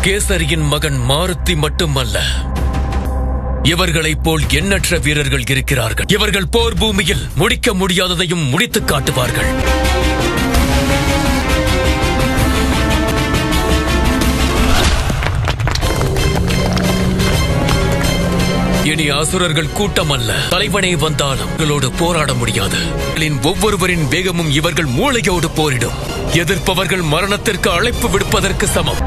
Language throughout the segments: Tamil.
கேசரியின் மகன் மாருதி மட்டுமல்ல, இவர்களைப் போல் எண்ணற்ற வீரர்கள் இருக்கிறார்கள். இவர்கள் போர் பூமியில் முடிக்க முடியாததையும் முடித்துக் காட்டுவார்கள். இனி அசுரர்கள் கூட்டம் அல்ல, தலைவனே வந்தாலும் இவர்களோடு போராட முடியாது. ஒவ்வொருவரின் வேகமும் இவர்கள் மூளையோடு போரிடும். எதிர்ப்பவர்கள் மரணத்திற்கு அழைப்பு விடுப்பதற்கு சமம்.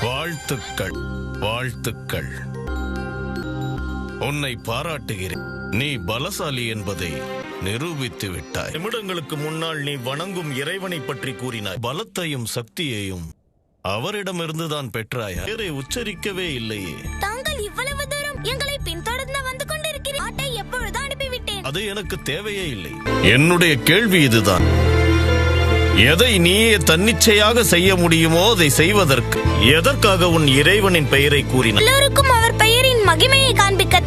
வாழ்த்துக்கள், வாழ்த்துக்கள். உன்னை பாராட்டுகிறேன். நீ பலசாலி என்பதை நிரூபித்து விட்டாய். நிமிடங்களுக்கு முன்னால் நீ வணங்கும் இறைவனை பற்றி கூறினாய். பலத்தையும் சக்தியையும் அவரிடமிருந்துதான் பெற்றாயா? பேரை உச்சரிக்கவே இல்லையே. தாங்கள் இவ்வளவு தூரம் எங்களை பின்தொடர்ந்து வந்து கொண்டிருக்கிறீர்கள். ஆட்டை எப்பொழுது அனுப்பிவிட்டேன். அது எனக்கு தேவையே இல்லை. என்னுடைய கேள்வி இதுதான். எதை நீயே தன்னிச்சையாக செய்ய முடியுமோ அதை செய்வதற்கு எதற்காக உன் இறைவனின் பெயரை கூறினாய்? எல்லோருக்கும் அவர் பெயரின் மகிமையை காண்பிக்க.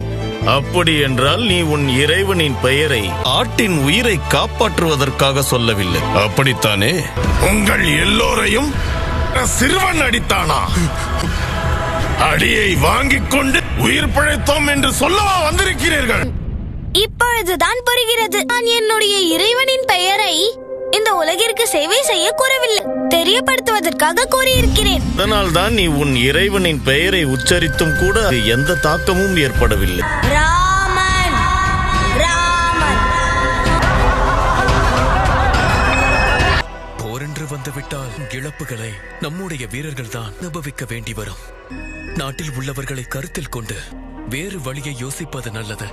அப்படி என்றால் நீ உன் இறைவனின் பெயரை ஆட்டின் உயிரை காப்பாற்றுவதற்காக சொல்லவில்லை, அப்படித்தானே? உங்கள் எல்லோரையும் சிறுவன் அடித்தானா? அடியை வாங்கிக் கொண்டு உயிர் பிழைத்தோம் என்று சொல்லவா வந்திருக்கிறீர்கள்? இப்பொழுதுதான் புரிகிறது. நான் என்னுடைய இறைவனின் பெயரை இந்த உலகிற்கு சேவை செய்ய கூறவில்லை, தெரியப்படுத்துவதற்காக கூறியிருக்கிறேன். அதனால் தான் நீ உன் இறைவனின் பெயரை உச்சரித்தும் கூட எந்த தாக்கமும் ஏற்படவில்லை. ராமன், ராமன். போரென்று வந்துவிட்டால் இழப்புகளை நம்முடைய வீரர்கள் தான் அனுபவிக்க வேண்டி வரும். நாட்டில் உள்ளவர்களை கருத்தில் கொண்டு வேறு வழியை யோசிப்பது நல்லது.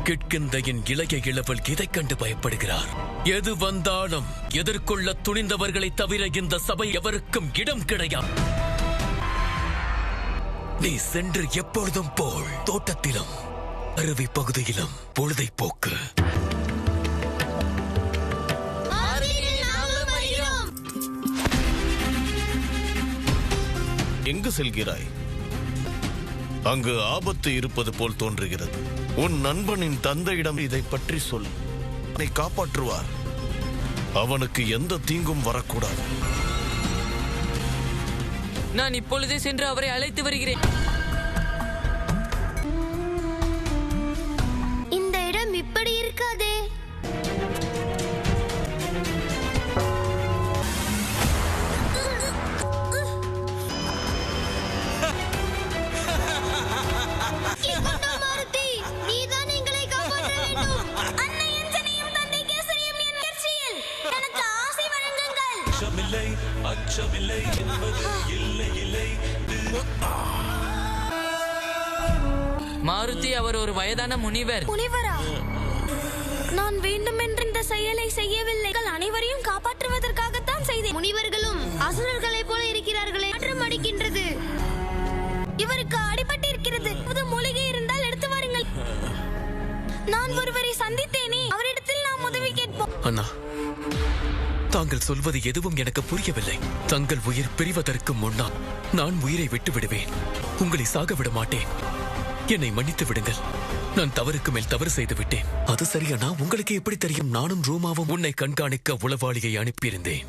கிட்கிந்தையின் இளைய இளவல் இதைக் கண்டு பயப்படுகிறார். எது வந்தாலும் எதிர்கொள்ள துணிந்தவர்களை தவிர இந்த சபை எவருக்கும் இடம் கிடையாது. நீ சென்று எப்பொழுதும் போல் தோட்டத்திலும் அருவி பகுதியிலும் பொழுதை போக்கு. எங்கு செல்கிறாய்? அங்கு ஆபத்து இருப்பது போல் தோன்றுகிறது. உன் நண்பனின் தந்தையிடம் இதை பற்றி சொல். அவனை காப்பாற்றுவார். அவனுக்கு எந்த தீங்கும் வரக்கூடாது. நான் இப்பொழுதே சென்று அவரை அழைத்து வருகிறேன். இந்த இடம் இப்படி இருக்காதே. மாருதி அவர் ஒரு வயதான முனிவர். முனிவரா? நான் வேண்டுமென்று இந்த செயலை செய்யவில்லை. அனைவரையும் காப்பாற்றுவதற்காகத்தான் செய்தேன். முனிவர்களும் அசுரர்களைப் போல இருக்கிறார்களே, மாற்றம் அடிக்கின்றது. இவருக்கு அடிபட்டு இருக்கிறது. புது மூலிகை இருந்தால் எடுத்து வாருங்கள். நான் ஒருவரை சந்தித்தேனே, அவரிடத்தில் நாம் உதவி கேட்போம். அண்ணா, தாங்கள் சொல்வது எதுவும் எனக்கு புரியவில்லை. தங்கள் உயிர் பிரிவதற்கு முன்னால் நான் உயிரை விட்டு விடுவேன். உங்களை சாக விட மாட்டேன். என்னை மன்னித்து விடுங்கள். நான் தவறுக்கு மேல் தவறு செய்து விட்டேன். அது சரியானா? உங்களுக்கு எப்படி தெரியும்? நானும் ரூமாவும் உன்னை கண்காணிக்க உளவாளியை அனுப்பியிருந்தேன்.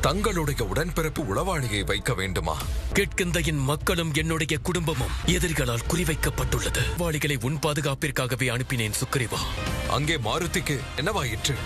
தங்களுடைய உடன்பிறப்பு உளவாளியை வைக்க வேண்டுமா? கிட்கிந்தையின் மக்களும் என்னுடைய குடும்பமும் எதிரிகளால் குறிவைக்கப்பட்டுள்ளது. வாளிகளை உன் பாதுகாப்பிற்காகவே அனுப்பினேன் சுக்கிரீவா. அங்கே மாருதிக்கு என்னவாயிற்று?